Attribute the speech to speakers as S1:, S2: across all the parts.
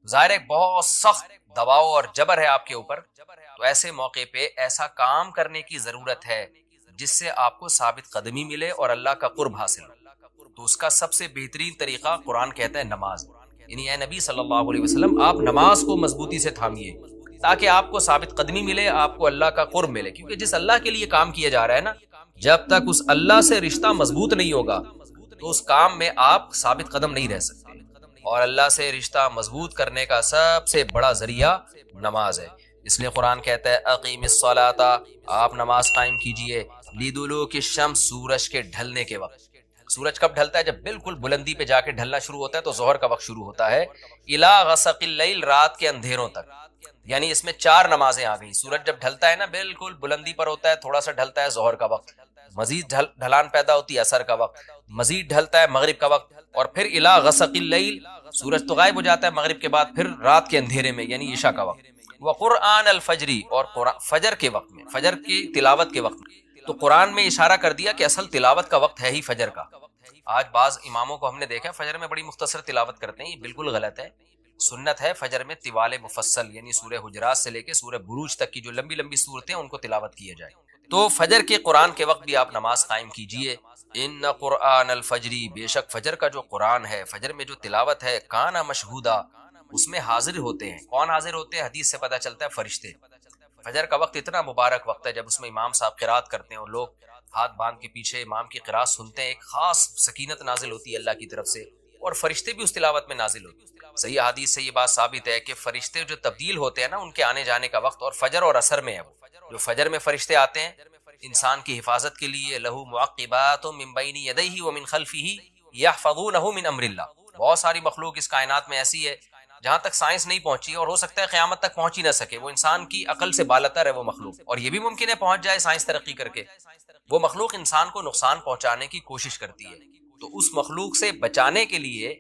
S1: ظاہر ہے بہت سخت دباؤ اور جبر ہے آپ کے اوپر، تو ایسے موقع پہ ایسا کام کرنے کی ضرورت ہے جس سے آپ کو ثابت قدمی ملے اور اللہ کا قرب حاصل ہو۔ تو اس کا سب سے بہترین طریقہ قرآن کہتا ہے نماز، یعنی اے نبی صلی اللہ علیہ وسلم آپ نماز کو مضبوطی سے تھامیے تاکہ آپ کو ثابت قدمی ملے، آپ کو اللہ کا قرب ملے، کیونکہ جس اللہ کے لیے کام کیا جا رہا ہے نا، جب تک اس اللہ سے رشتہ مضبوط نہیں ہوگا تو اس کام میں آپ ثابت قدم نہیں رہ سکتے، اور اللہ سے رشتہ مضبوط کرنے کا سب سے بڑا ذریعہ نماز ہے۔ اس لیے قرآن کہتا ہے اقیم الصلاۃ، آپ نماز قائم کیجئے لدلوک الشمس، سورج کے ڈھلنے کے وقت۔ سورج کب ڈھلتا ہے؟ جب بالکل بلندی پہ جا کے ڈھلنا شروع ہوتا ہے تو ظہر کا وقت شروع ہوتا ہے، الی غسق اللیل، رات کے اندھیروں تک۔ یعنی اس میں چار نمازیں آ گئی۔ سورج جب ڈھلتا ہے نا بالکل بلندی پر ہوتا ہے، تھوڑا سا ڈھلتا ہے ظہر کا وقت، مزید ڈھلان پیدا ہوتی ہے عصر کا وقت، مزید ڈھلتا ہے مغرب کا وقت، اور پھر الی غسق اللیل، سورج تو غائب ہو جاتا ہے مغرب کے بعد، پھر رات کے اندھیرے میں یعنی عشاء کا وقت، وقرآن الفجر، اور فجر کے وقت میں، فجر کی تلاوت کے وقت میں۔ تو قرآن میں اشارہ کر دیا کہ اصل تلاوت کا وقت ہے ہی فجر کا۔ آج بعض اماموں کو ہم نے دیکھا فجر میں بڑی مختصر تلاوت کرتے ہیں، یہ بالکل غلط ہے۔ سنت ہے فجر میں طوال مفصل، یعنی سورہ حجرات سے لے کے سورہ بروج تک کی جو لمبی لمبی صورتیں ان کو تلاوت کیا جائے۔ تو فجر کے قرآن کے وقت بھی آپ نماز قائم کیجئے۔ ان قرآن الفجر، بے شک فجر کا جو قرآن ہے، فجر میں جو تلاوت ہے، کانا مشہودا، اس میں حاضر ہوتے ہیں۔ کون حاضر ہوتے ہیں؟ حدیث سے پتہ چلتا ہے فرشتے۔ فجر کا وقت اتنا مبارک وقت ہے جب اس میں امام صاحب قرات کرتے ہیں اور لوگ ہاتھ باندھ کے پیچھے امام کی قرات سنتے ہیں، ایک خاص سکینت نازل ہوتی ہے اللہ کی طرف سے، اور فرشتے بھی اس تلاوت میں نازل ہوتے ہیں۔ صحیح حدیث سے یہ بات ثابت ہے کہ فرشتے جو تبدیل ہوتے ہیں نا، ان کے آنے جانے کا وقت اور فجر اور عصر میں ہے۔ وہ جو فجر میں فرشتے آتے ہیں انسان کی حفاظت کے لیے، لہو معقبات من بین یدیہ ومن خلفہ یحفظونہ من امر اللہ، بہت ساری مخلوق اس کائنات میں ایسی ہے جہاں تک سائنس نہیں پہنچی، اور ہو سکتا ہے قیامت تک پہنچ ہی نہ سکے، وہ انسان کی عقل سے بالاتر ہے وہ مخلوق، اور یہ بھی ممکن ہے پہنچ جائے سائنس ترقی کر کے۔ وہ مخلوق انسان کو نقصان پہنچانے کی کوشش کرتی ہے، تو اس مخلوق سے بچانے کے لیے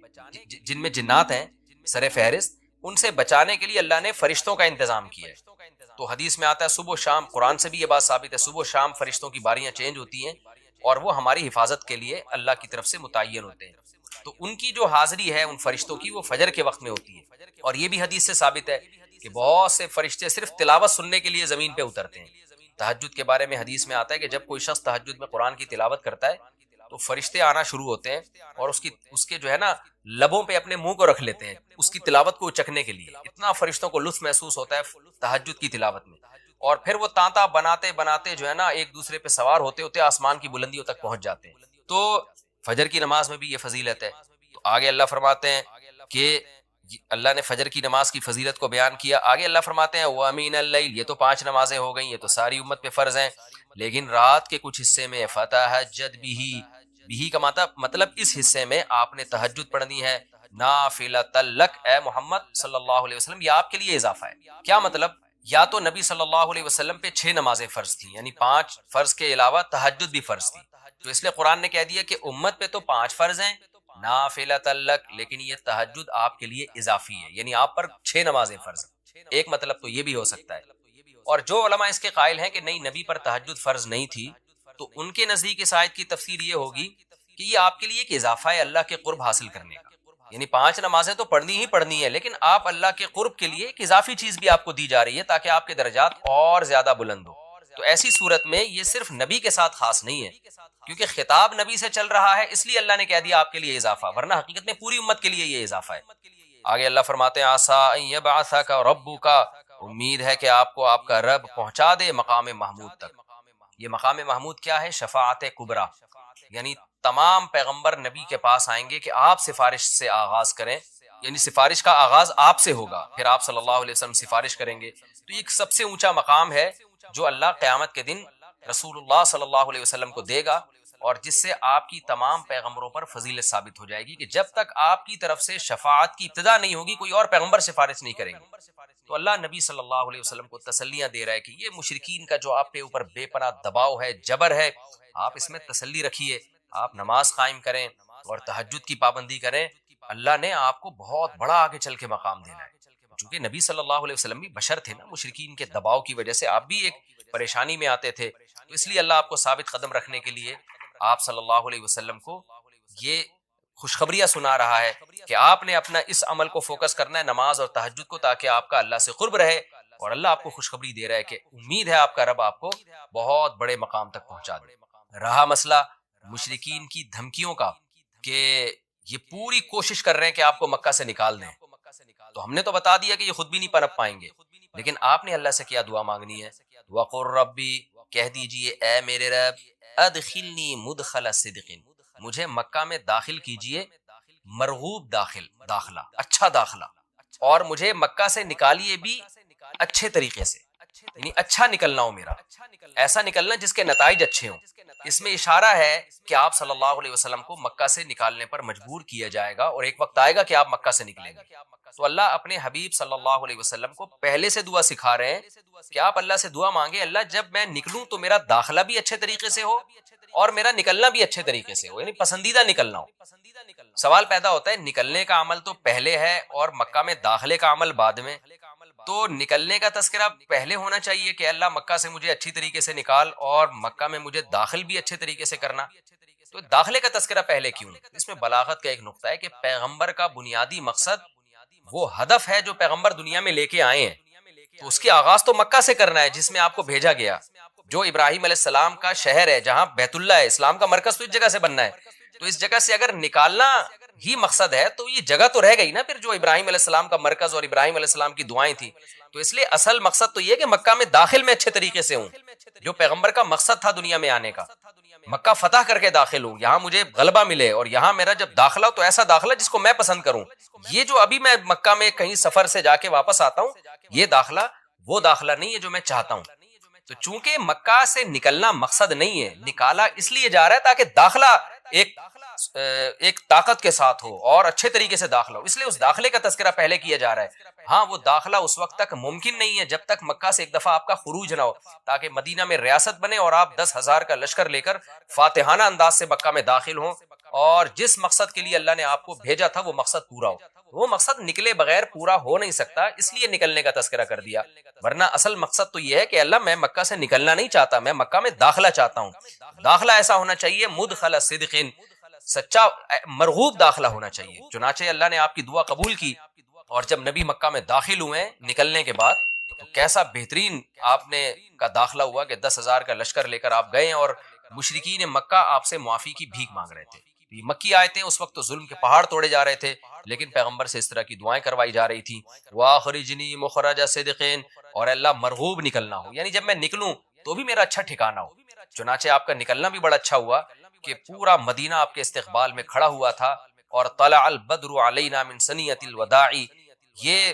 S1: جن میں جنات ہیں سر فہرست، ان سے بچانے کے لیے اللہ نے فرشتوں کا انتظام کیا ہے۔ تو حدیث میں آتا ہے صبح و شام، قرآن سے بھی یہ بات ثابت ہے، صبح و شام فرشتوں کی باریاں چینج ہوتی ہیں اور وہ ہماری حفاظت کے لیے اللہ کی طرف سے متعین ہوتے ہیں۔ تو ان کی جو حاضری ہے ان فرشتوں کی، وہ فجر کے وقت میں ہوتی ہے۔ اور یہ بھی حدیث سے ثابت ہے کہ بہت سے فرشتے صرف تلاوت سننے کے لیے زمین پہ اترتے ہیں۔ تہجد کے بارے میں حدیث میں آتا ہے کہ جب کوئی شخص تہجد میں قرآن کی تلاوت کرتا ہے تو فرشتے آنا شروع ہوتے ہیں اور اس کے جو ہے نا لبوں پہ اپنے منہ کو رکھ لیتے ہیں اس کی تلاوت کو چکھنے کے لیے۔ اتنا فرشتوں کو لطف محسوس ہوتا ہے تہجد کی تلاوت میں، اور پھر وہ تانتا بناتے بناتے جو ہے نا ایک دوسرے پہ سوار ہوتے ہوتے آسمان کی بلندیوں تک پہنچ جاتے ہیں۔ تو فجر کی نماز میں بھی یہ فضیلت ہے۔ تو آگے اللہ فرماتے ہیں کہ اللہ نے فجر کی نماز کی فضیلت کو بیان کیا، آگے اللہ فرماتے ہیں وَمِنَ اللَّيْلِ، یہ تو 5 نمازیں ہو گئیں، یہ تو ساری امت پہ فرض ہیں، لیکن رات کے کچھ حصے میں فَتَہَجَّدْ بِهِ کا مطلب اس حصے میں آپ نے تہجد پڑھنی ہے، نافلۃ لک، اے محمد صلی اللہ علیہ وسلم، یہ آپ کے لیے اضافہ ہے۔ کیا مطلب؟ یا تو نبی صلی اللہ علیہ وسلم پہ 6 نمازیں فرض تھیں، یعنی 5 فرض کے علاوہ تہجد بھی فرض تھی، تو اس لیے قرآن نے کہہ دیا کہ امت پہ تو 5 فرض ہیں نافلۃ لک، لیکن یہ تہجد آپ کے لیے اضافی ہے، یعنی آپ پر 6 نمازیں فرض ہیں۔ ایک مطلب تو یہ بھی ہو سکتا ہے۔ اور جو علماء اس کے قائل ہیں کہ نہیں نبی پر تہجد فرض نہیں تھی، تو ان کے نزدیک اس آیت کی تفسیر یہ ہوگی کہ یہ آپ کے لیے ایک اضافہ ہے اللہ کے قرب حاصل کرنے کا، یعنی 5 نمازیں تو پڑھنی ہی پڑھنی ہے، لیکن آپ اللہ کے قرب کے لیے ایک اضافی چیز بھی آپ کو دی جا رہی ہے تاکہ آپ کے درجات اور زیادہ بلند ہو۔ تو ایسی صورت میں یہ صرف نبی کے ساتھ خاص نہیں ہے، کیونکہ خطاب نبی سے چل رہا ہے اس لیے اللہ نے کہہ دیا آپ کے لیے اضافہ، ورنہ حقیقت میں پوری امت کے لیے یہ اضافہ ہے۔ آگے اللہ فرماتے ہیں عسیٰ ان یبعثک ربک، امید ہے کہ آپ کو آپ کا رب پہنچا دے مقام محمود تک۔ یہ مقام محمود کیا ہے؟ شفاعت کبریٰ، یعنی تمام پیغمبر نبی کے پاس آئیں گے کہ آپ سفارش سے آغاز کریں، یعنی سفارش کا آغاز آپ سے ہوگا، پھر آپ صلی اللہ علیہ وسلم سفارش کریں گے۔ تو یہ ایک سب سے اونچا مقام ہے جو اللہ قیامت کے دن رسول اللہ صلی اللہ علیہ وسلم کو دے گا، اور جس سے آپ کی تمام پیغمبروں پر فضیلت ثابت ہو جائے گی کہ جب تک آپ کی طرف سے شفاعت کی ابتدا نہیں ہوگی کوئی اور پیغمبر سفارش نہیں کریں گے۔ تو اللہ نبی صلی اللہ علیہ وسلم کو تسلیاں دے رہا ہے کہ یہ مشرکین کا جو آپ کے اوپر بے پناہ دباؤ ہے، جبر ہے، آپ اس میں تسلی رکھیے، آپ نماز قائم کریں اور تہجد کی پابندی کریں، اللہ نے آپ کو بہت بڑا آگے چل کے مقام دینا ہے۔ چونکہ نبی صلی اللہ علیہ وسلم بھی بشر تھے نا، مشرکین کے دباؤ کی وجہ سے آپ بھی ایک پریشانی میں آتے تھے، تو اس لیے اللہ آپ کو ثابت قدم رکھنے کے لیے آپ صلی اللہ علیہ وسلم کو یہ خوشخبریاں سنا رہا ہے کہ آپ نے اپنا اس عمل کو فوکس کرنا ہے، نماز اور تہجد کو، تاکہ آپ کا اللہ سے قرب رہے، اور اللہ آپ کو خوشخبری دے رہا ہے کہ امید ہے آپ کا رب آپ کو بہت بڑے مقام تک پہنچا دے۔ رہا مسئلہ مشرکین کی دھمکیوں کا کہ یہ پوری کوشش کر رہے ہیں کہ آپ کو مکہ سے نکال دیں، تو ہم نے تو بتا دیا کہ یہ خود بھی نہیں پنپ پائیں گے، لیکن آپ نے اللہ سے کیا دعا مانگنی ہے؟ وَقُلْ رَبِّ، کہہ دیجئے اے میرے رب، ادخلنی مدخل صدق، مجھے مکہ میں داخل کیجئے مرغوب داخلہ، اچھا داخلہ، اور مجھے مکہ سے نکالیے بھی اچھے طریقے سے، یعنی اچھا نکلنا ہو میرا، ایسا نکلنا جس کے نتائج اچھے ہوں۔ اس میں اشارہ ہے کہ آپ صلی اللہ علیہ وسلم کو مکہ سے نکالنے پر مجبور کیا جائے گا، اور ایک وقت آئے گا کہ آپ مکہ سے نکلیں گے۔ تو اللہ اپنے حبیب صلی اللہ علیہ وسلم کو پہلے سے دعا سکھا رہے ہیں کہ آپ اللہ سے دعا مانگے، اللہ جب میں نکلوں تو میرا داخلہ بھی اچھے طریقے سے ہو اور میرا نکلنا بھی اچھے طریقے سے ہو، یعنی پسندیدہ نکلنا ہو۔ سوال پیدا ہوتا ہے نکلنے کا عمل تو پہلے ہے اور مکہ میں داخلے کا عمل بعد میں، تو نکلنے کا تذکرہ پہلے ہونا چاہیے کہ اللہ مکہ سے مجھے اچھی طریقے سے نکال، اور مکہ میں مجھے داخل بھی اچھے طریقے سے کرنا، تو داخلے کا تذکرہ پہلے کیوں؟ اس میں بلاغت کا ایک نقطہ ہے کہ پیغمبر کا بنیادی مقصد وہ ہدف ہے جو پیغمبر دنیا میں لے کے آئے ہیں، تو اس کی آغاز تو مکہ سے کرنا ہے جس میں آپ کو بھیجا گیا، جو ابراہیم علیہ السلام کا شہر ہے، جہاں بیت اللہ ہے، اسلام کا مرکز تو اس جگہ سے بننا ہے، تو اس جگہ سے اگر نکالنا ہی مقصد ہے تو یہ جگہ تو رہ گئی نا پھر جو ابراہیم علیہ السلام کا مرکز اور ابراہیم علیہ السلام کی دعائیں تھی، تو اس لیے اصل مقصد تو یہ کہ مکہ میں داخل میں اچھے طریقے سے ہوں، جو پیغمبر کا مقصد تھا دنیا میں آنے کا، مکہ فتح کر کے داخل ہوں، یہاں مجھے غلبہ ملے، اور یہاں میرا جب داخلہ تو ایسا داخلہ جس کو میں پسند کروں۔ یہ جو ابھی میں مکہ میں کہیں سفر سے جا کے واپس آتا ہوں، یہ داخلہ وہ داخلہ نہیں ہے جو میں چاہتا ہوں۔ تو چونکہ مکہ سے نکلنا مقصد نہیں ہے، نکالا اس لیے جا رہا ہے تاکہ داخلہ ایک طاقت کے ساتھ ہو اور اچھے طریقے سے داخلہ ہو، اس لیے اس داخلے کا تذکرہ پہلے کیا جا رہا ہے۔ ہاں وہ داخلہ اس وقت تک ممکن نہیں ہے جب تک مکہ سے ایک دفعہ آپ کا خروج نہ ہو، تاکہ مدینہ میں ریاست بنے اور آپ 10,000 کا لشکر لے کر فاتحانہ انداز سے مکہ میں داخل ہوں، اور جس مقصد کے لیے اللہ نے آپ کو بھیجا تھا وہ مقصد پورا ہو۔ وہ مقصد نکلے بغیر پورا ہو نہیں سکتا، اس لیے نکلنے کا تذکرہ کر دیا، ورنہ اصل مقصد تو یہ ہے کہ اللہ میں مکہ سے نکلنا نہیں چاہتا، میں مکہ میں داخلہ چاہتا ہوں۔ داخلہ ایسا ہونا چاہیے مدخل صدق، سچا مرغوب داخلہ ہونا چاہیے۔ چنانچہ اللہ نے آپ کی دعا قبول کی، اور جب نبی مکہ میں داخل ہوئے نکلنے کے بعد، تو کیسا بہترین آپ نے کا داخلہ ہوا کہ 10,000 کا لشکر لے کر آپ گئے، اور مشرکین مکہ آپ سے معافی کی بھیک مانگ رہے تھے۔ یہ مکی آیتیں اس وقت تو ظلم کے پہاڑ توڑے جا رہے تھے، لیکن پیغمبر سے اس طرح کی دعائیں کروائی جا رہی تھی، وَأَخْرِجْنِي مُخْرَجَ صِدْقٍ، اور اللہ مرغوب نکلنا ہو، یعنی جب میں نکلوں تو بھی میرا اچھا ٹھکانہ ہو۔ چنانچہ آپ کا نکلنا بھی بڑا اچھا ہوا کہ پورا مدینہ آپ کے استقبال میں کھڑا ہوا تھا، اور طلع البدر علینا من ثنیۃ الوداع، یہ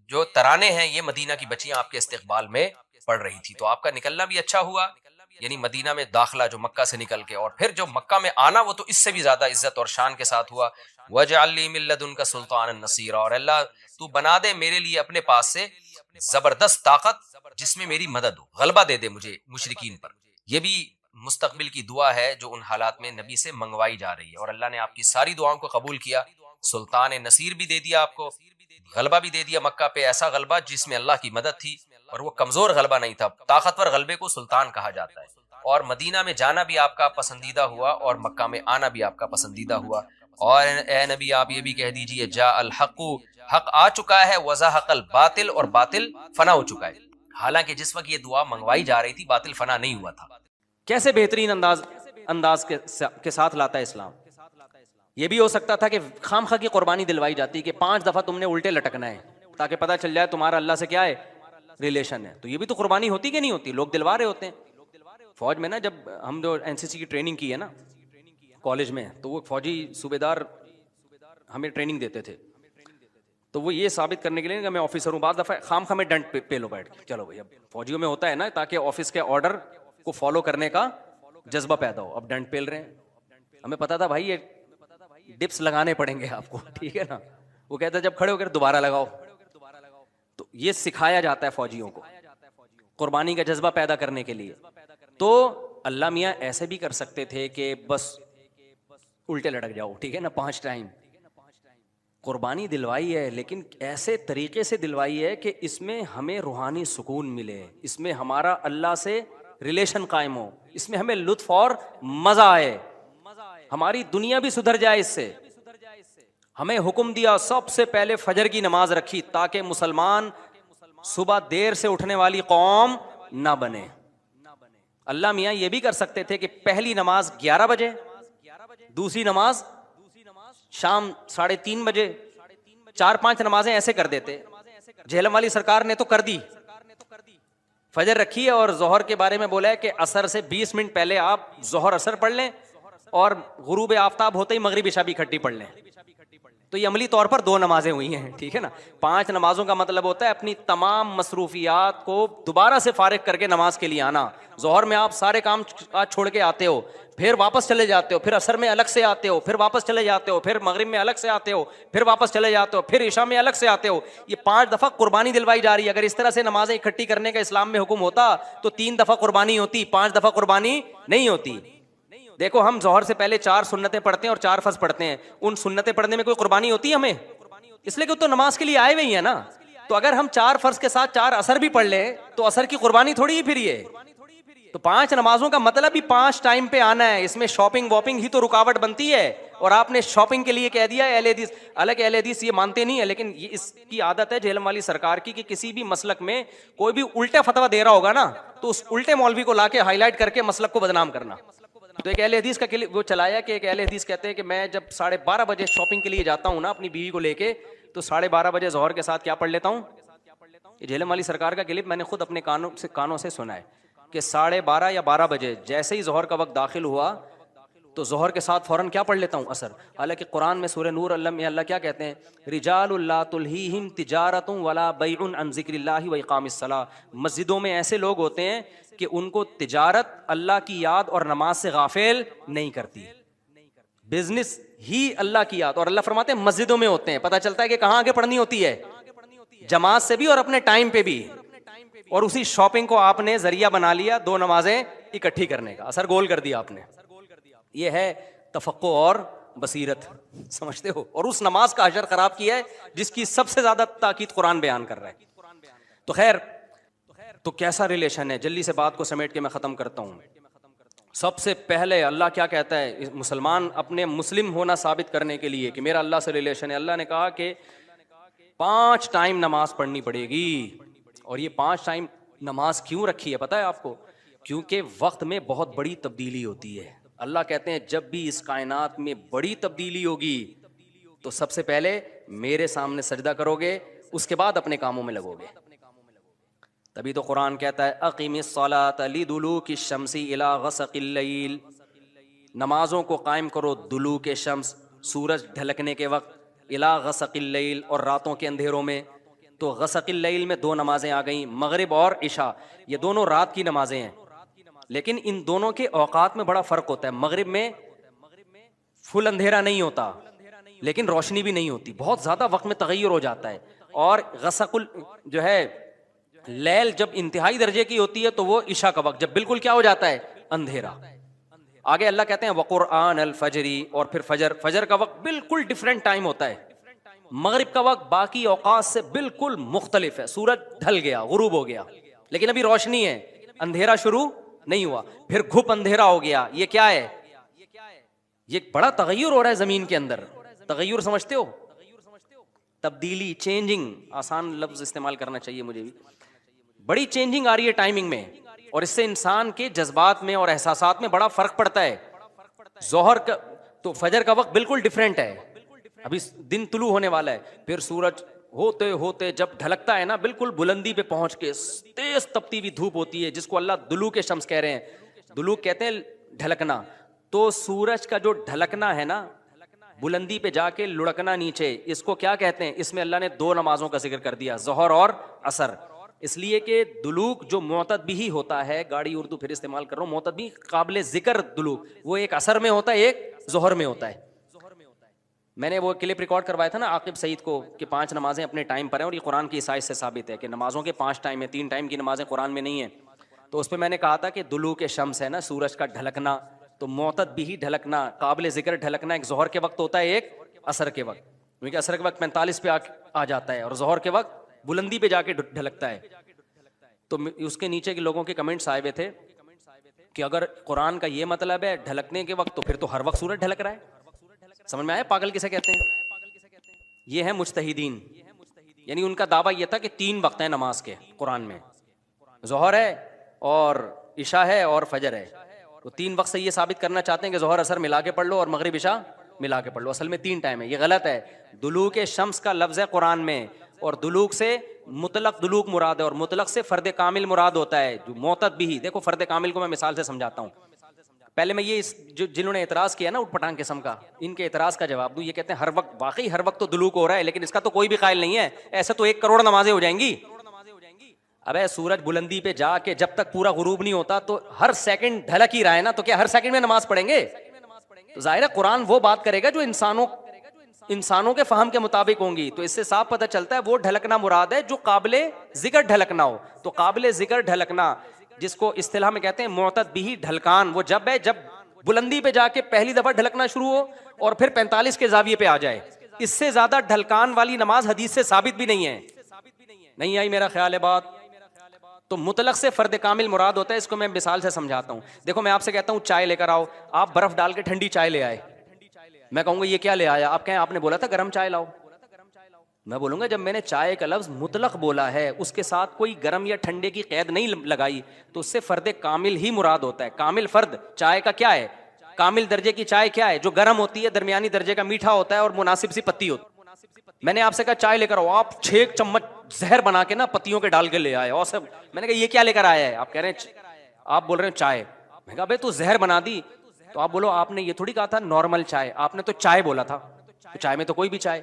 S1: جو ترانے ہیں یہ مدینہ کی بچیاں آپ کے استقبال میں پڑھ رہی تھی، تو آپ کا نکلنا بھی اچھا ہوا، یعنی مدینہ میں داخلہ جو مکہ سے نکل کے، اور پھر جو مکہ میں آنا وہ تو اس سے بھی زیادہ عزت اور شان کے ساتھ ہوا۔ وَاجْعَلْ لِي مِن لَّدُنْكَ سُلْطَانًا نَصِيرًا، اور اللہ تو بنا دے میرے لیے اپنے پاس سے زبردست طاقت جس میں میری مدد ہو، غلبہ دے دے مجھے مشرکین پر۔ یہ بھی مستقبل کی دعا ہے جو ان حالات میں نبی سے منگوائی جا رہی ہے، اور اللہ نے آپ کی ساری دعاؤں کو قبول کیا، سلطان نصیر بھی دے دیا آپ کو، غلبہ بھی دے دیا مکہ پہ، ایسا غلبہ جس میں اللہ کی مدد تھی، اور وہ کمزور غلبہ نہیں تھا، طاقتور غلبے کو سلطان کہا جاتا ہے۔ اور مدینہ میں جانا بھی آپ کا پسندیدہ ہوا، اور مکہ میں آنا بھی آپ کا پسندیدہ ہوا۔ اور اے نبی آپ یہ بھی کہہ دیجئے جاء الحق، حق آ چکا ہے، وزہق الباطل، اور باطل فنا ہو چکا ہے۔ حالانکہ جس وقت یہ دعا منگوائی جا رہی تھی باطل فنا نہیں ہوا تھا۔
S2: کیسے بہترین انداز کے ساتھ لاتا ہے اسلام۔ یہ بھی ہو سکتا تھا کہ خام خواہ کی قربانی دلوائی جاتی کہ 5 دفعہ تم نے الٹے لٹکنا ہے تاکہ پتہ چل جائے تمہارا اللہ سے کیا ہے، ریلیشن ہے، تو یہ بھی تو قربانی ہوتی کہ نہیں ہوتی، لوگ دلوا رہے ہوتے ہیں۔ فوج میں نا جب ہم جو NCC کی ٹریننگ کی ہے نا کالج میں، تو وہ فوجی صوبے دار ہمیں ٹریننگ دیتے تھے، تو وہ یہ ثابت کرنے کے لیے کہ میں آفیسر ہوں، بعض دفعہ خام خواہ میں ڈنٹ پہ لو بیٹھ کے، چلو بھائی اب فوجیوں میں ہوتا ہے نا تاکہ آفس کے آرڈر کو فالو کرنے کا جذبہ پیدا ہو، اب ڈنٹ پیل رہے ہیں، ہمیں پتا تھا بھائی یہ ڈپس لگانے پڑیں گے آپ کو، ٹھیک ہے نا، وہ کہتا ہے جب کھڑے ہو کر دوبارہ لگاؤ، تو یہ سکھایا جاتا ہے فوجیوں کو قربانی کا جذبہ پیدا کرنے کے لیے۔ تو اللہ میاں ایسے بھی کر سکتے تھے کہ بس الٹے لٹک جاؤ، ٹھیک ہے نا، 5 ٹائم قربانی دلوائی ہے، لیکن ایسے طریقے سے دلوائی ہے کہ اس میں ہمیں روحانی سکون ملے، اس میں ہمارا اللہ سے ریلیشن قائم ہو، اس میں ہمیں لطف اور مزہ آئے، ہماری دنیا بھی سدھر جائے اس سے، ہمیں حکم دیا سب سے پہلے فجر کی نماز رکھی تاکہ مسلمان صبح دیر سے اٹھنے والی قوم نہ بنے. اللہ میاں یہ بھی کر سکتے تھے کہ پہلی نماز 11 بجے, دوسری نماز شام 3:30 بجے, 4-5 نمازیں ایسے کر دیتے. جہلم والی سرکار نے تو کر دی, فجر رکھی ہے اور ظہر کے بارے میں بولا ہے کہ عصر سے 20 منٹ پہلے آپ ظہر عصر پڑھ لیں اور غروب آفتاب ہوتے ہی مغرب عشاء بھی اکٹھی پڑھ لیں. تو یہ عملی طور پر 2 نمازیں ہوئی ہیں, ٹھیک ہے نا. 5 نمازوں کا مطلب ہوتا ہے اپنی تمام مصروفیات کو دوبارہ سے فارغ کر کے نماز کے لیے آنا. ظہر میں آپ سارے کام چھوڑ کے آتے ہو, پھر واپس چلے جاتے ہو, پھر عصر میں الگ سے آتے ہو, پھر واپس چلے جاتے ہو, پھر مغرب میں الگ سے آتے ہو, پھر واپس چلے جاتے ہو, پھر عشاء میں الگ سے آتے ہو. یہ 5 دفعہ قربانی دلوائی جا رہی ہے. اگر اس طرح سے نمازیں اکٹھی کرنے کا اسلام میں حکم ہوتا تو 3 دفعہ قربانی ہوتی, 5 دفعہ قربانی نہیں ہوتی. دیکھو ہم ظہر سے پہلے 4 سنتیں پڑھتے ہیں اور 4 فرض پڑھتے ہیں. ان سنتیں پڑھنے میں کوئی قربانی ہوتی ہے ہمیں؟ اس لیے کہ تو نماز کے لیے آئے ہوئے ہی ہیں نا. تو اگر ہم 4 فرض کے ساتھ 4 عصر بھی پڑھ لیں تو عصر کی قربانی تھوڑی ہی پھر یہ. تو 5 نمازوں کا مطلب ہی 5 ٹائم پہ آنا ہے. اس میں شاپنگ واپنگ ہی تو رکاوٹ بنتی ہے, اور آپ نے شاپنگ کے لیے کہہ دیا ہے. اہل حدیث حالانکہ اہل حدیث یہ مانتے نہیں ہے, لیکن یہ اس کی عادت ہے جہلم والی سرکار کی کہ کسی بھی مسلک میں کوئی بھی الٹا فتویٰ دے رہا ہوگا نا تو اس الٹے مولوی کو لا کے ہائی لائٹ کر کے مسلک کو بدنام کرنا. تو ایک اہل حدیث کا وہ چلایا کہ ایک اہل حدیث کہتے ہیں کہ میں جب 12:30 بجے شاپنگ کے لیے جاتا ہوں نا اپنی بیوی کو لے کے, تو 12:30 بجے ظہر کے ساتھ کیا پڑھ لیتا ہوں. یہ جہلم والی سرکار کا کلپ میں نے خود اپنے کانوں سے سنا ہے کہ 12:30 یا 12 بجے جیسے ہی ظہر کا وقت داخل ہوا تو ظہر کے ساتھ فوراً کیا پڑھ لیتا ہوں, عصر. حالانکہ قرآن میں سورہ نور اللہ کیا کہتے ہیں, رجال لا تلہیہم تجارت ولا بیع عن ذکر اللہ و اقام الصلاۃ. مسجدوں میں ایسے لوگ ہوتے ہیں کہ ان کو تجارت اللہ کی یاد اور نماز سے غافل نہیں کرتی. بزنس ہی اللہ کی یاد, اور اللہ فرماتے ہیں مسجدوں میں ہوتے ہیں. پتہ چلتا ہے کہ کہاں آگے پڑھنی ہوتی ہے, جماعت سے بھی اور اپنے ٹائم پہ بھی. اور اسی شاپنگ کو آپ نے ذریعہ بنا لیا 2 نمازیں اکٹھی کرنے کا, اثر گول کر دیا آپ نے. یہ ہے تفقع اور بصیرت, سمجھتے ہو. اور اس نماز کا اجر خراب کیا ہے جس کی سب سے زیادہ تاکید قرآن بیان کر رہا ہے. تو خیر, تو کیسا ریلیشن ہے, جلدی سے بات کو سمیٹ کے میں ختم کرتا ہوں. سب سے پہلے اللہ کیا کہتا ہے, مسلمان اپنے مسلم ہونا ثابت کرنے کے لیے کہ میرا اللہ سے ریلیشن ہے, اللہ نے کہا کہ 5 ٹائم نماز پڑھنی پڑے گی. اور یہ 5 ٹائم نماز کیوں رکھی ہے پتہ ہے آپ کو؟ کیونکہ وقت میں بہت بڑی تبدیلی ہوتی ہے. اللہ کہتے ہیں جب بھی اس کائنات میں بڑی تبدیلی ہوگی تو سب سے پہلے میرے سامنے سجدہ کرو گے, اس کے بعد اپنے کاموں میں لگو گے. تبھی تو قرآن کہتا ہے اقیم الصلاۃ لدلوک الشمس الی غسق اللیل, نمازوں کو قائم کرو دلوک شمس, سورج ڈھلکنے کے وقت, الی غسق اللیل, اور راتوں کے اندھیروں میں. تو غسق اللیل میں 2 نمازیں آ گئیں, مغرب اور عشاء. یہ دونوں رات کی نمازیں ہیں, لیکن ان دونوں کے اوقات میں بڑا فرق ہوتا ہے. مغرب میں فل اندھیرا نہیں ہوتا لیکن روشنی بھی نہیں ہوتی, بہت زیادہ وقت میں تغیر ہو جاتا ہے. اور غسق جو ہے لیل جب انتہائی درجے کی ہوتی ہے تو وہ عشاء کا وقت, جب بالکل کیا ہو جاتا ہے, اندھیرا. آگے اللہ کہتے ہیں وقرآن الفجری, اور پھر فجر کا وقت بالکل ڈفرینٹ ٹائم ہوتا ہے. مغرب کا وقت باقی اوقات سے بالکل مختلف ہے. سورج ڈھل گیا, غروب ہو گیا, لیکن ابھی روشنی ہے, اندھیرا شروع نہیں ہوا. پھر گھپ اندھیرا ہو گیا. یہ کیا ہے, یہ بڑا تغیر ہو رہا ہے زمین کے اندر. تغیر سمجھتے ہو, تبدیلی, چینجنگ, آسان لفظ استعمال کرنا چاہیے مجھے بھی. بڑی چینجنگ آ رہی ہے ٹائمنگ میں, اور اس سے انسان کے جذبات میں اور احساسات میں بڑا فرق پڑتا ہے. ظہر کا تو فجر کا وقت بالکل ڈفرینٹ ہے, ابھی دن طلوع ہونے والا ہے. پھر سورج ہوتے ہوتے جب ڈھلکتا ہے نا, بالکل بلندی پہ پہنچ کے تیز تپتی ہوئی دھوپ ہوتی ہے جس کو اللہ دلوک شمس کہہ رہے ہیں. دلوک کہتے ہیں ڈھلکنا. تو سورج کا جو ڈھلکنا ہے نا, بلندی پہ جا کے لڑکنا نیچے, اس کو کیا کہتے ہیں؟ اس میں اللہ نے 2 نمازوں کا ذکر کر دیا, ظہر اور عصر. اس لیے کہ دلوک جو معتد بھی ہوتا ہے, گاڑی اردو پھر استعمال کر رہا ہوں, معتد بھی قابل ذکر دلوک, وہ ایک عصر میں ہوتا ہے, ایک ظہر میں ہوتا ہے. میں نے وہ کلپ ریکارڈ کروایا تھا نا عاقب سعید کو کہ 5 نمازیں اپنے ٹائم پر ہیں, اور یہ قرآن کی عیسائی سے ثابت ہے کہ نمازوں کے 5 ٹائم ہیں, 3 ٹائم کی نمازیں قرآن میں نہیں ہیں. تو اس پہ میں نے کہا تھا کہ دلوک شمس ہے نا, سورج کا ڈھلکنا, تو معتد بھی ڈھلکنا, قابل ذکر ڈھلکنا ایک ظہر کے وقت ہوتا ہے, ایک عصر کے وقت. کیونکہ عصر کے وقت 45 پہ آ جاتا ہے, اور ظہر کے وقت بلندی پہ جا کے ڈھلکتا ہے. تو اس کے نیچے کے لوگوں کے کمنٹس آئے ہوئے تھے کہ اگر قرآن کا یہ مطلب ہے ڈھلکنے کے وقت, تو پھر تو ہر وقت سورج ڈھلک رہا ہے. سمجھ میں آیا پاگل کسے کہتے ہیں؟ یہ ہیں مجتہدین، یعنی ان کا دعویٰ یہ تھا کہ 3 وقت ہیں نماز کے قرآن میں، ظہر ہے اور عشاء ہے اور فجر ہے. تو 3 وقت سے یہ ثابت کرنا چاہتے ہیں کہ ظہر اثر ملا کے پڑھ لو اور مغرب عشاء ملا کے پڑھ لو. اصل میں 3 ٹائم ہے. یہ غلط ہے. دلوک شمس کا لفظ ہے قرآن میں، اور دلوک سے مطلق دلوک مراد ہے، اور مطلق سے فرد کامل مراد ہوتا ہے. جو معتد بھی، دیکھو فرد کامل کو میں مثال سے سمجھاتا ہوں. پہلے میں یہ جنہوں نے اعتراض کیا نا اٹھ پٹانگ قسم کا، ان کے اعتراض کا جواب دوں. یہ کہتے ہیں ہر وقت، واقعی ہر وقت تو دلوک ہو رہا ہے، لیکن اس کا تو کوئی بھی قائل نہیں ہے. ایسے تو 1 کروڑ نمازیں ہو جائیں گی. ابے سورج بلندی پہ جا کے جب تک پورا غروب نہیں ہوتا تو ہر سیکنڈ ڈھلک ہی رہا ہے نا، تو کیا ہر سیکنڈ میں نماز پڑھیں گے؟ تو ظاہر ہے قرآن وہ بات کرے گا جو انسانوں کے فہم کے مطابق ہوں گی. تو اس سے صاف پتہ چلتا ہے وہ ڈھلکنا مراد ہے جو قابل ذکر ڈھلکنا ہو. تو قابل ذکر ڈھلکنا جس کو اصطلاح میں کہتے ہیں معتد بھی ڈھلکان، وہ جب ہے جب بلندی پہ جا کے پہلی دفعہ ڈھلکنا شروع ہو اور پھر 45 کے زاویے پہ آ جائے. اس سے زیادہ ڈھلکان والی نماز حدیث سے ثابت بھی نہیں ہے. نہیں آئی میرا خیال ہے بات؟ تو مطلق سے فرد کامل مراد ہوتا ہے. اس کو میں مثال سے سمجھاتا ہوں. دیکھو میں آپ سے کہتا ہوں چائے لے کر آؤ، آپ برف ڈال کے ٹھنڈی چائے لے آئے. میں کہوں گا یہ کیا لے آیا؟ آپ کہیں آپ نے بولا تھا گرم چائے لاؤ. میں بولوں گا جب میں نے چائے کا لفظ مطلق بولا ہے، اس کے ساتھ کوئی گرم یا ٹھنڈے کی قید نہیں لگائی، تو اس سے فرد کامل ہی مراد ہوتا ہے. کامل فرد چائے کا کیا ہے؟ کامل درجے کی چائے کیا ہے؟ جو گرم ہوتی ہے، درمیانی درجے کا میٹھا ہوتا ہے اور مناسب سی پتی ہوتی ہے. میں نے آپ سے کہا چائے لے کر آؤ، آپ 6 چمچ زہر بنا کے نا پتیوں کے ڈال کے لے آئے. اور سب میں نے کہا یہ کیا لے کر آیا ہے؟ آپ کہہ رہے ہیں، آپ بول رہے ہیں چائے. میں کہا بھائی تو زہر بنا دی. تو آپ بولو آپ نے یہ تھوڑی کہا تھا نارمل چائے، آپ نے تو چائے بولا تھا. تو چائے میں تو کوئی بھی چائے.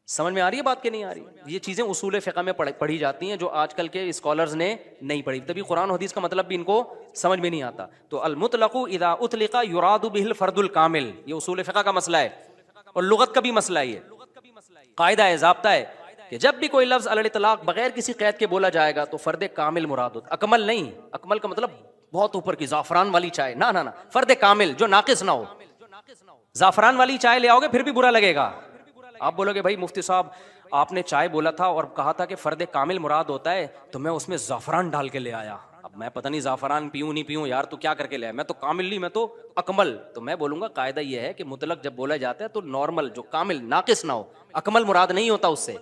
S2: سمجھ میں آ رہی ہے بات کہ نہیں آ رہی؟ یہ چیزیں اصول فقہ میں پڑھی جاتی ہیں جو آج کل کے اسکالرز نے نہیں پڑھی. تبھی قرآن و حدیث کا مطلب بھی ان کو سمجھ میں نہیں آتا. تو المطلق اذا اطلق یراد به الفرد الکامل، یہ اصول فقہ کا مسئلہ ہے اور لغت کا بھی مسئلہ ہے. یہ قاعدہ ہے، ضابطہ ہے کہ جب بھی کوئی لفظ علی الاطلاق بغیر کسی قید کے بولا جائے گا تو فرد کامل مراد ہوتا. اکمل نہیں، اکمل کا مطلب بہت اوپر کی زعفران والی چائے، نہ نہ نہ، فرد کامل جو ناقص نہ ہو. زعفران والی چائے لے آؤ گے پھر بھی برا لگے گا. آپ بولو گے بھائی مفتی صاحب آپ نے چائے بولا تھا اور کہا تھا کہ فرد کامل مراد ہوتا ہے، تو میں اس میں زعفران ڈال کے لے آیا. اب میں پتہ نہیں زعفران پیوں نہیں پیوں یار، تو کیا کر کے لے آیا؟ میں تو کامل نہیں، میں تو اکمل. تو میں بولوں گا قاعدہ یہ ہے کہ مطلق جب بولا جاتا ہے تو نارمل جو کامل ناقص نہ ہو، اکمل مراد نہیں ہوتا اس سے.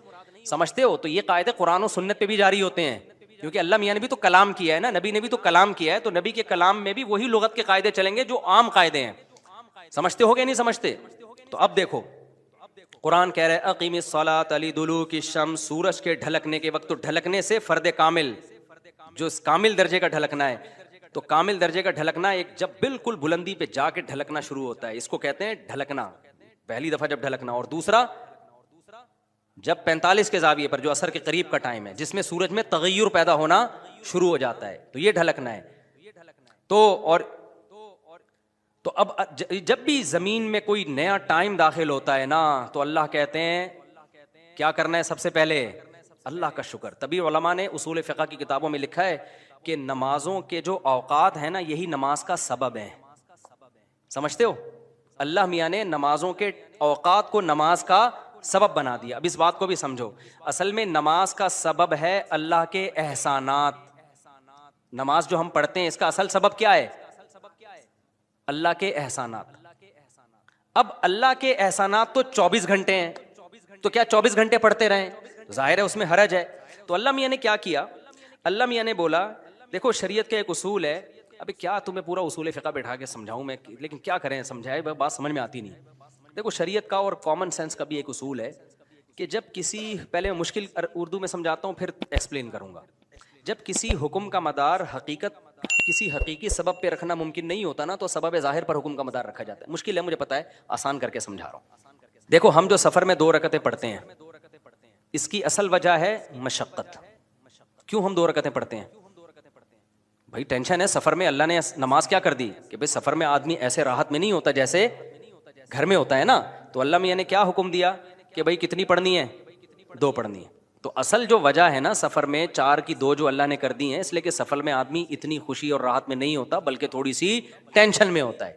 S2: سمجھتے ہو؟ تو یہ قاعدے قرآن و سنت پہ بھی جاری ہوتے ہیں، کیونکہ اللہ میاں نے بھی تو کلام کیا ہے نا، نبی نے بھی تو کلام کیا ہے. تو نبی کے کلام میں بھی وہی لغت کے قاعدے چلیں گے جو عام قاعدے ہیں. سمجھتے ہو گے نہیں سمجھتے؟ تو اب دیکھو قرآن کہہ رہے اقیم الصلاۃ لدلوک الشمس، سورج کے ڈھلکنے کے وقت. تو ڈھلکنے سے فرد کامل جو کامل درجے کا ڈھلکنا ہے، تو کامل درجے کا ڈھلکنا ایک جب بالکل بلندی پہ جا کے ڈھلکنا شروع ہوتا ہے، اس کو کہتے ہیں ڈھلکنا، پہلی دفعہ جب ڈھلکنا. اور دوسرا جب 45 کے زاویے پر جو عصر کے قریب کا ٹائم ہے جس میں سورج میں تغیر پیدا ہونا شروع ہو جاتا ہے، تو یہ ڈھلکنا ہے. تو اب جب بھی زمین میں کوئی نیا ٹائم داخل ہوتا ہے نا، تو اللہ کہتے ہیں کیا کرنا ہے؟ سب سے پہلے اللہ کا شکر. تبھی علماء نے اصول فقہ کی کتابوں میں لکھا ہے کہ نمازوں کے جو اوقات ہیں نا، یہی نماز کا سبب ہے. سمجھتے ہو؟ اللہ میاں نے نمازوں کے اوقات کو نماز کا سبب بنا دیا. اب اس بات کو بھی سمجھو، اصل میں نماز کا سبب ہے اللہ کے احسانات. نماز جو ہم پڑھتے ہیں اس کا اصل سبب کیا ہے؟ اللہ کے احسانات. اب اللہ کے احسانات تو 24 گھنٹے ہیں، تو کیا 24 گھنٹے پڑھتے رہیں؟ ظاہر ہے اس میں حرج ہے. تو اللہ میاں نے کیا کیا؟ اللہ میاں نے بولا دیکھو شریعت کا ایک اصول ہے. ابھی کیا تمہیں پورا اصول فقہ بیٹھا کے سمجھاؤں میں، لیکن کیا کریں، سمجھائے بات سمجھ میں آتی نہیں. دیکھو شریعت کا اور کامن سینس کا بھی ایک اصول ہے کہ جب کسی، پہلے میں مشکل اردو میں سمجھاتا ہوں پھر ایکسپلین کروں گا. جب کسی حکم کا مدار حقیقت کسی حقیقی سبب پہ رکھنا ممکن نہیں ہوتا نا، تو سبب ظاہر پر حکم کا مدار رکھا جاتا ہے. مشکل ہے مجھے پتا ہے، آسان کر کے سمجھا رہا ہوں. دیکھو ہم جو سفر میں 2 رکعتیں پڑھتے ہیں، اس کی اصل وجہ ہے مشقت. کیوں ہم 2 رکعتیں پڑھتے ہیں؟ بھائی ٹینشن ہے سفر میں. اللہ نے نماز کیا کر دی کہ بھائی سفر میں آدمی ایسے راحت میں نہیں ہوتا جیسے گھر میں ہوتا ہے نا. تو اللہ میاں نے کیا حکم دیا کہ بھائی کتنی پڑھنی ہے؟ 2 پڑھنی ہے. تو اصل جو وجہ ہے نا سفر میں 4 کی 2 جو اللہ نے کر دی ہیں، اس لیے کہ سفر میں آدمی اتنی خوشی اور راحت میں نہیں ہوتا بلکہ تھوڑی سی ٹینشن میں ہوتا ہے.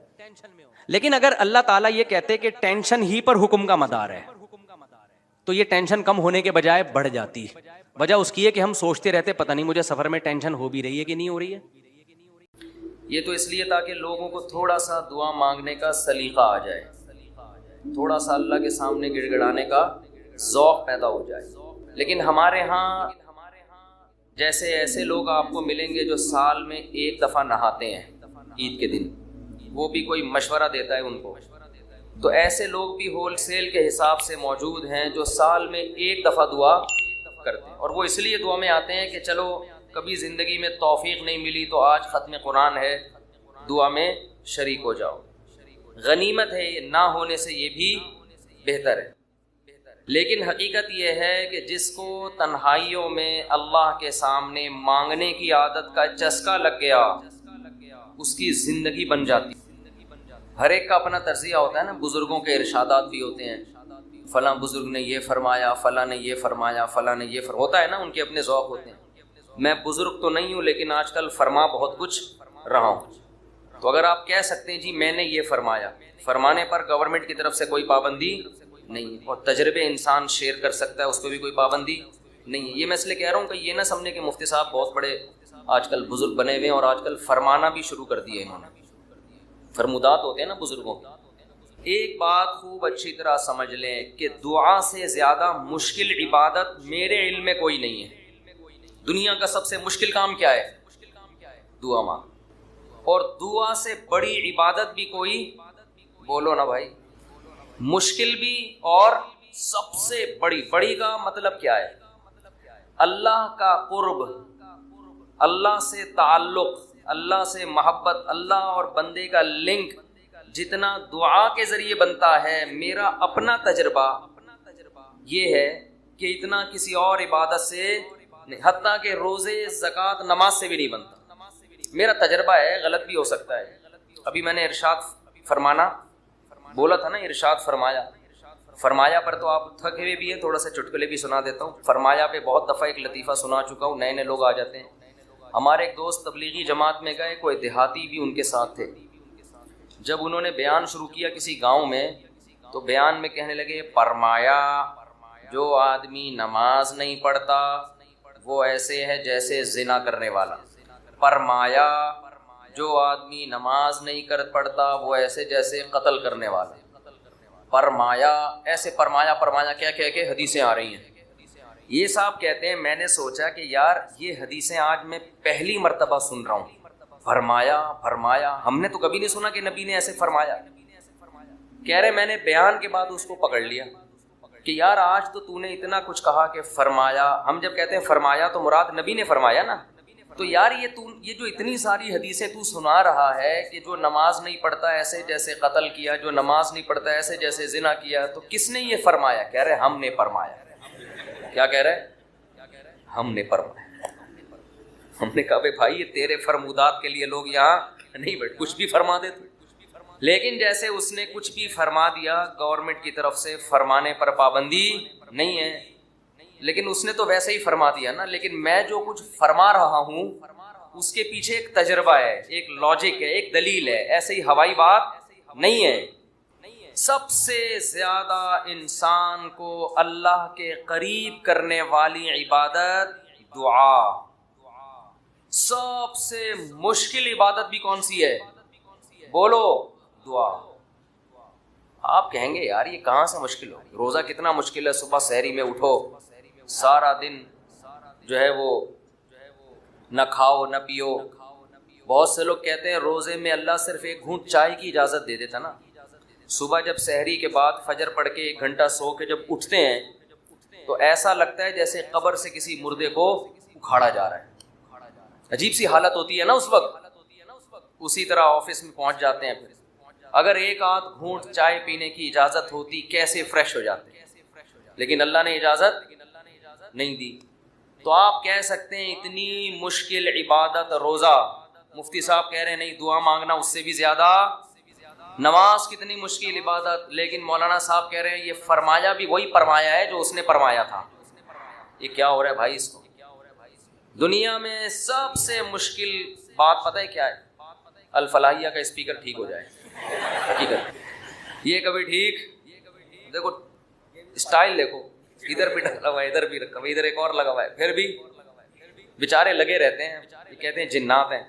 S2: لیکن اگر اللہ تعالیٰ یہ کہتے کہ ٹینشن ہی پر حکم کا مدار ہے، تو یہ ٹینشن کم ہونے کے بجائے بڑھ جاتی. وجہ اس کی ہے کہ ہم سوچتے رہتے پتہ نہیں مجھے سفر میں ٹینشن ہو بھی رہی ہے کہ نہیں ہو رہی ہے. یہ تو اس لیے تاکہ لوگوں کو تھوڑا سا دعا مانگنے کا سلیقہ آ جائے.
S1: تھوڑا سا اللہ کے سامنے گڑ گڑانے کا ذوق پیدا ہو جائے. لیکن ہمارے ہاں جیسے ایسے لوگ آپ کو ملیں گے جو سال میں ایک دفعہ نہاتے ہیں عید کے دن, وہ بھی کوئی مشورہ دیتا ہے ان کو, تو ایسے لوگ بھی ہول سیل کے حساب سے موجود ہیں جو سال میں ایک دفعہ دعا کرتے ہیں, اور وہ اس لیے دعا میں آتے ہیں کہ چلو کبھی زندگی میں توفیق نہیں ملی تو آج ختم قرآن ہے, دعا میں شریک ہو جاؤ. غنیمت ہے, یہ نہ ہونے سے یہ بھی بہتر ہے. لیکن حقیقت یہ ہے کہ جس کو تنہائیوں میں اللہ کے سامنے مانگنے کی عادت کا چسکا لگ گیا, اس کی زندگی بن جاتی. ہر ایک کا اپنا تجزیہ ہوتا ہے نا, بزرگوں کے ارشادات بھی ہوتے ہیں, فلاں بزرگ نے یہ فرمایا, فلاں نے یہ فرمایا, فلاں نے یہ ہوتا ہے نا, ان کے اپنے ذوق ہوتے ہیں. میں بزرگ تو نہیں ہوں لیکن آج کل فرما بہت کچھ رہا ہوں. تو اگر آپ کہہ سکتے ہیں جی میں نے یہ فرمایا, فرمانے پر گورنمنٹ کی طرف سے کوئی پابندی نہیں, اور تجربے انسان شیئر کر سکتا ہے, اس پہ بھی کوئی پابندی نہیں ہے. یہ میں اس لیے کہہ رہا ہوں کہ یہ نہ سمجھنے کہ مفتی صاحب بہت بڑے آج کل بزرگ بنے ہوئے ہیں اور آج کل فرمانا بھی شروع کر دیے انہوں نے. فرمودات ہوتے ہیں نا بزرگوں. ایک بات خوب اچھی طرح سمجھ لیں کہ دعا سے زیادہ مشکل عبادت میرے علم میں کوئی نہیں ہے. دنیا کا سب سے مشکل کام کیا ہے؟ دعا مانگ. اور دعا سے بڑی عبادت بھی کوئی, بولو نا بھائی, مشکل بھی اور سب سے بڑی. بڑی کا مطلب کیا ہے؟ اللہ کا قرب, اللہ سے تعلق, اللہ سے محبت, اللہ اور بندے کا لنک جتنا دعا کے ذریعے بنتا ہے. میرا اپنا تجربہ یہ ہے کہ اتنا کسی اور عبادت سے نہیں, حتیٰ کہ روزے, زکوٰۃ, نماز سے بھی نہیں بنتا. میرا تجربہ ہے, غلط بھی ہو سکتا ہے. ابھی میں نے ارشاد فرمانا بولا تھا نا, ارشاد فرمایا. فرمایا پر تو آپ تھکے ہوئے بھی ہیں, تھوڑا سا چٹکلے بھی سنا دیتا ہوں. فرمایا پہ بہت دفعہ ایک لطیفہ سنا چکا ہوں, نئے نئے لوگ آ جاتے ہیں. ہمارے ایک دوست تبلیغی جماعت میں گئے, کوئی دیہاتی بھی ان کے ساتھ تھے. جب انہوں نے بیان شروع کیا کسی گاؤں میں, تو بیان میں کہنے لگے فرمایا جو آدمی نماز نہیں پڑھتا وہ ایسے ہے جیسے زنا کرنے والا. فرمایا جو آدمی نماز نہیں پڑھتا وہ ایسے جیسے قتل کرنے والا. فرمایا ایسے فرمایا کیا کہہ کے حدیثیں آ رہی ہیں. یہ صاحب کہتے ہیں میں نے سوچا کہ یار یہ حدیثیں آج میں پہلی مرتبہ سن رہا ہوں. فرمایا ہم نے تو کبھی نہیں سنا کہ نبی نے ایسے فرمایا. کہہ رہے میں نے بیان کے بعد اس کو پکڑ لیا کہ یار آج تو نے اتنا کچھ کہا کہ فرمایا. ہم جب کہتے ہیں فرمایا تو مراد نبی نے فرمایا نا. تو یار یہ جو اتنی ساری حدیثیں تو سنا رہا ہے کہ جو نماز نہیں پڑھتا ایسے جیسے قتل کیا, جو نماز نہیں پڑھتا ایسے جیسے زنا کیا, تو کس نے یہ فرمایا؟ کہہ رہے ہم نے فرمایا. کیا کہہ رہے؟ ہم نے فرمایا. ہم نے کہا بھائی یہ تیرے فرمودات کے لیے لوگ یہاں نہیں بیٹھے, کچھ بھی فرما دیتے. لیکن جیسے اس نے کچھ بھی فرما دیا, گورنمنٹ کی طرف سے فرمانے پر پابندی نہیں ہے, لیکن اس نے تو ویسے ہی فرما دیا نا. لیکن میں جو کچھ فرما رہا ہوں اس کے پیچھے ایک تجربہ ہے, ایک لاجک ہے, ایک دلیل ہے, ایسے ہی ہوائی بات نہیں ہے. سب سے زیادہ انسان کو اللہ کے قریب کرنے والی عبادت دعا. سب سے مشکل عبادت بھی کون سی ہے؟ بولو, دعا. آپ کہیں گے یار یہ کہاں سے مشکل ہو, روزہ کتنا مشکل ہے, صبح سحری میں اٹھو, سارا دن جو ہے وہ نہ کھاؤ نہ پیو. بہت سے لوگ کہتے ہیں روزے میں اللہ صرف ایک گھونٹ چائے کی اجازت دے دیتا نا. صبح جب سحری کے بعد فجر پڑھ کے 1 گھنٹہ سو کے جب اٹھتے ہیں تو ایسا لگتا ہے جیسے قبر سے کسی مردے کو اکھاڑا جا رہا ہے. عجیب سی حالت ہوتی ہے نا اس وقت. اسی طرح آفس میں پہنچ جاتے ہیں, پھر اگر ایک آدھ گھونٹ چائے پینے کی اجازت ہوتی کیسے فریش ہو جاتے, لیکن اللہ نے اجازت نہیں دی. تو آپ کہہ سکتے ہیں اتنی مشکل عبادت روزہ, مفتی صاحب کہہ رہے ہیں نہیں دعا مانگنا اس سے بھی زیادہ. نماز کتنی مشکل عبادت, لیکن مولانا صاحب کہہ رہے ہیں یہ فرمایا بھی وہی فرمایا ہے جو اس نے فرمایا تھا. یہ کیا ہو رہا ہے بھائی اس کو؟ دنیا میں سب سے مشکل بات پتہ ہے کیا ہے؟ الفلاحیہ کا اسپیکر ٹھیک ہو جائے. حقیقت یہ کبھی ٹھیک, دیکھو اسٹائل دیکھو, ادھر بھی ڈالا ہوا ہے, ادھر بھی رکھا ہوا ہے, ادھر ایک اور لگا ہوا ہے, پھر بھی بیچارے لگے رہتے ہیں. یہ کہتے ہیں جنات ہیں.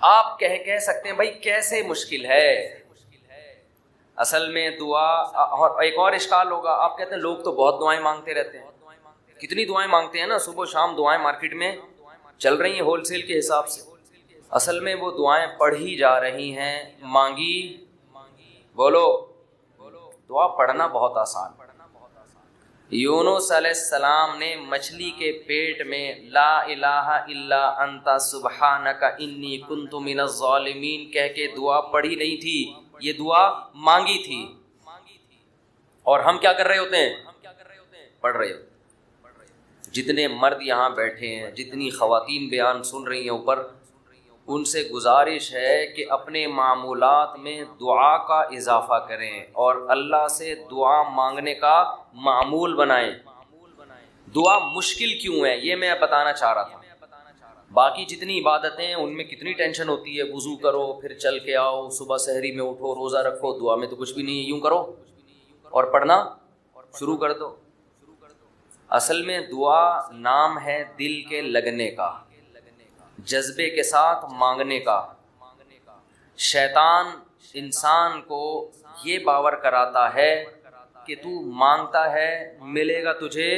S1: آپ کہہ سکتے ہیں بھائی کیسے مشکل ہے, اصل میں دعا، اور ایک اور اشکال ہوگا، آپ کہتے ہیں لوگ تو بہت دعائیں مانگتے رہتے ہیں، کتنی دعائیں مانگتے ہیں نا، صبح شام دعائیں مارکیٹ میں چل رہی ہیں ہول سیل کے حساب سے. اصل میں وہ دعائیں پڑھی جا رہی ہیں، مانگی. بولو، دعا پڑھنا بہت آسان. یونس علیہ السلام نے مچھلی کے پیٹ میں لا الہ الا انت سبحانک انی کنت من الظالمین کہہ کے دعا پڑھی نہیں تھی، یہ دعا مانگی تھی. اور ہم کیا کر رہے ہوتے ہیں؟ پڑھ رہے ہوتے. جتنے مرد یہاں بیٹھے ہیں، جتنی خواتین بیان سن رہی ہیں اوپر، ان سے گزارش ہے کہ اپنے معمولات میں دعا کا اضافہ کریں اور اللہ سے دعا مانگنے کا معمول بنائیں. دعا مشکل کیوں ہے یہ میں بتانا چاہ رہا تھا. باقی جتنی عبادتیں ہیں ان میں کتنی ٹینشن ہوتی ہے، وضو کرو، پھر چل کے آؤ، صبح سحری میں اٹھو، روزہ رکھو. دعا میں تو کچھ بھی نہیں ہے، یوں کرو اور پڑھنا شروع کر دو. اصل میں دعا نام ہے دل کے لگنے کا، جذبے کے ساتھ مانگنے کا. شیطان انسان کو یہ باور کراتا ہے کہ تو مانگتا ہے ملے گا تجھے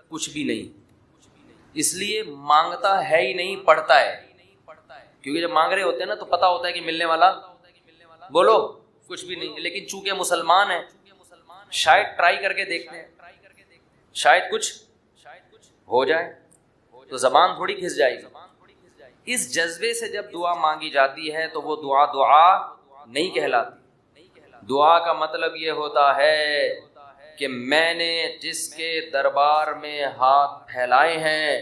S1: کچھ بھی نہیں، اس لیے مانگتا ہے ہی نہیں، پڑھتا ہے. کیونکہ جب مانگ رہے ہوتے ہیں نا تو پتہ ہوتا ہے کہ ملنے والا، بولو، کچھ بھی نہیں. لیکن چونکہ مسلمان ہیں، شاید ٹرائی کر کے دیکھتے ہیں، شاید کچھ ہو جائے، تو زبان تھوڑی گھس جائے گی. اس جذبے سے جب دعا مانگی جاتی ہے تو وہ دعا نہیں کہلاتی. دعا کا مطلب یہ ہوتا ہے کہ میں نے جس کے دربار میں ہاتھ پھیلائے ہیں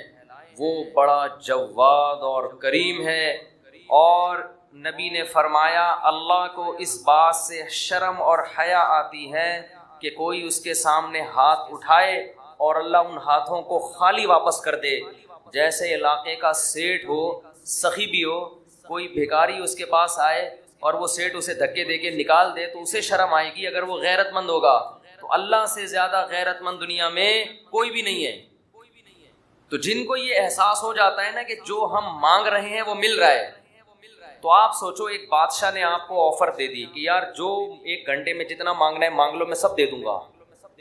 S1: وہ بڑا جواد اور کریم ہے. اور نبی نے فرمایا اللہ کو اس بات سے شرم اور حیا آتی ہے کہ کوئی اس کے سامنے ہاتھ اٹھائے اور اللہ ان ہاتھوں کو خالی واپس کر دے. جیسے علاقے کا سیٹھ ہو، سخی بھی ہو، کوئی بھیکاری اس کے پاس آئے اور وہ سیٹھ اسے دھکے دے کے نکال دے تو اسے شرم آئے گی اگر وہ غیرت مند ہوگا. تو اللہ سے زیادہ غیرت مند دنیا میں کوئی بھی نہیں ہے. تو جن کو یہ احساس ہو جاتا ہے نا کہ جو ہم مانگ رہے ہیں وہ مل رہا ہے، تو آپ سوچو ایک بادشاہ نے آپ کو آفر دے دی کہ یار جو 1 گھنٹے میں جتنا مانگنا ہے مانگ لو، میں سب دے دوں گا.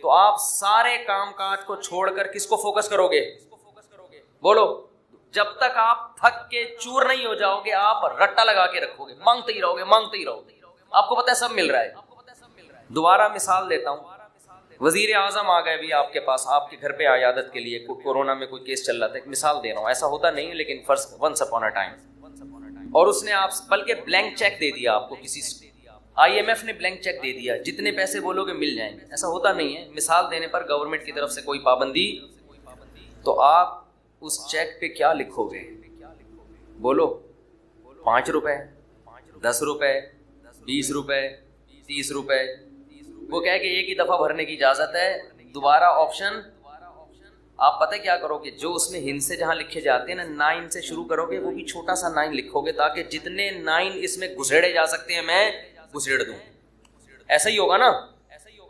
S1: تو آپ سارے کام کاج کو چھوڑ کر کس کو فوکس کرو گے؟ بولو. جب تک آپ تھک کے چور نہیں ہو جاؤ گے آپ رٹا لگا کے رکھو گے، مانگتے ہی رہو گے، مانگتے ہی رہو گے. آپ کو پتہ ہے سب مل رہا ہے. دوبارہ مثال دیتا ہوں. وزیر اعظم آ گئے بھی آپ کے پاس، آپ کے گھر پہ عیادت کے لیے، کورونا میں کوئی کیس چل رہا تھا، ایک مثال دے رہا ہوں، ایسا ہوتا نہیں ہے لیکن فرض ونس اپون اے ٹائم. اور اس نے آپ بلکہ بلینک چیک دے دیا آپ کو، کسی IMF نے بلینک چیک دے دیا، جتنے پیسے بولو گے مل جائیں گے. ایسا ہوتا نہیں ہے. مثال دینے پر گورنمنٹ کی طرف سے کوئی پابندی، تو آپ اس چیک پہ کیا لکھو گے؟ بولو. 5 روپے، 10 روپے، 20 روپے، 30 روپے. وہ کہے کہ ایک ہی دفعہ بھرنے کی اجازت ہے، دوبارہ آپشن. آپ پتہ کیا کرو کہ جو اس میں ہند سے جہاں لکھے جاتے ہیں نا، 9 سے شروع کرو گے، وہ بھی چھوٹا سا 9 لکھو گے تاکہ جتنے 9 اس میں گھسیڑے جا سکتے ہیں میں گھسیڑ دوں. ایسا ہی ہوگا نا،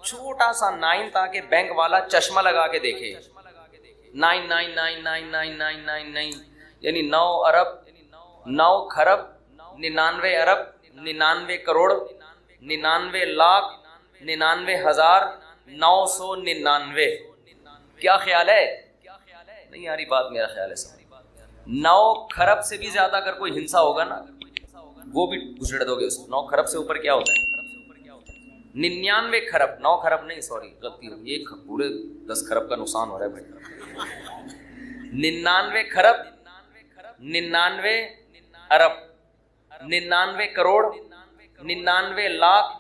S1: چھوٹا سا 9 تاکہ بینک والا چشمہ لگا کے دیکھے. 9 یعنی 9 ارب 9 کھرب 99 ارب 99 کروڑ 99 لاکھ 99,999. کیا خیال ہے؟ نہیں یاری بات، میرا خیال ہے سب. 9 کھرب سے بھی زیادہ اگر کوئی ہنسا ہوگا نا وہ بھی گھسڑ دو گے اس کو. 9 کھرب سے اوپر کیا ہوتا ہے؟ 99 کھرب. 9 کھرب نہیں، سوری غلطی ہوگی، ایک پورے 10 کھرب کا نقصان ہو رہا ہے بھائی. 99 کھرب 99 ارب 99 کروڑ 99 لاکھ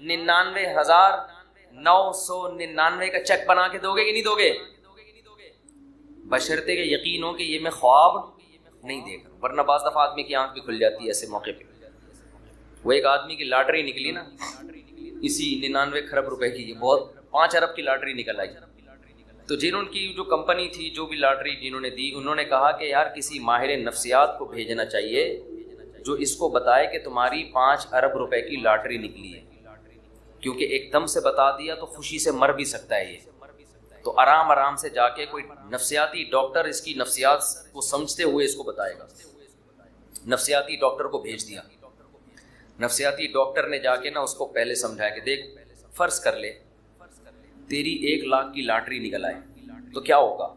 S1: 99,999 کا چیک بنا کے دو گے کہ نہیں دو گے؟ بشرطے کہ یقین ہو کہ یہ میں خواب نہیں دیکھ رہا ہوں. ورنہ بعض دفعہ آدمی کی آنکھ بھی کھل جاتی ہے ایسے موقع پہ. وہ ایک آدمی کی لاٹری نکلی نا، اسی 99 کھرب روپے کی، بہت 5 ارب کی لاٹری نکل آئی. تو جنہوں کی جو کمپنی تھی، جو بھی لاٹری جنہوں نے دی، انہوں نے کہا کہ یار کسی ماہر نفسیات کو بھیجنا چاہیے جو اس کو بتائے کہ تمہاری 5 ارب روپے کی لاٹری نکلی ہے. کیونکہ ایک دم سے بتا دیا تو خوشی سے مر بھی سکتا ہے یہ. تو آرام آرام سے جا کے کوئی نفسیاتی ڈاکٹر اس کی نفسیات کو سمجھتے ہوئے اس کو بتائے گا. نفسیاتی ڈاکٹر کو بھیج دیا. نفسیاتی ڈاکٹر نے جا کے نا اس کو پہلے سمجھایا کہ دیکھ فرض کر لے تیری 1 لاکھ کی لاٹری نکل آئے تو کیا ہوگا.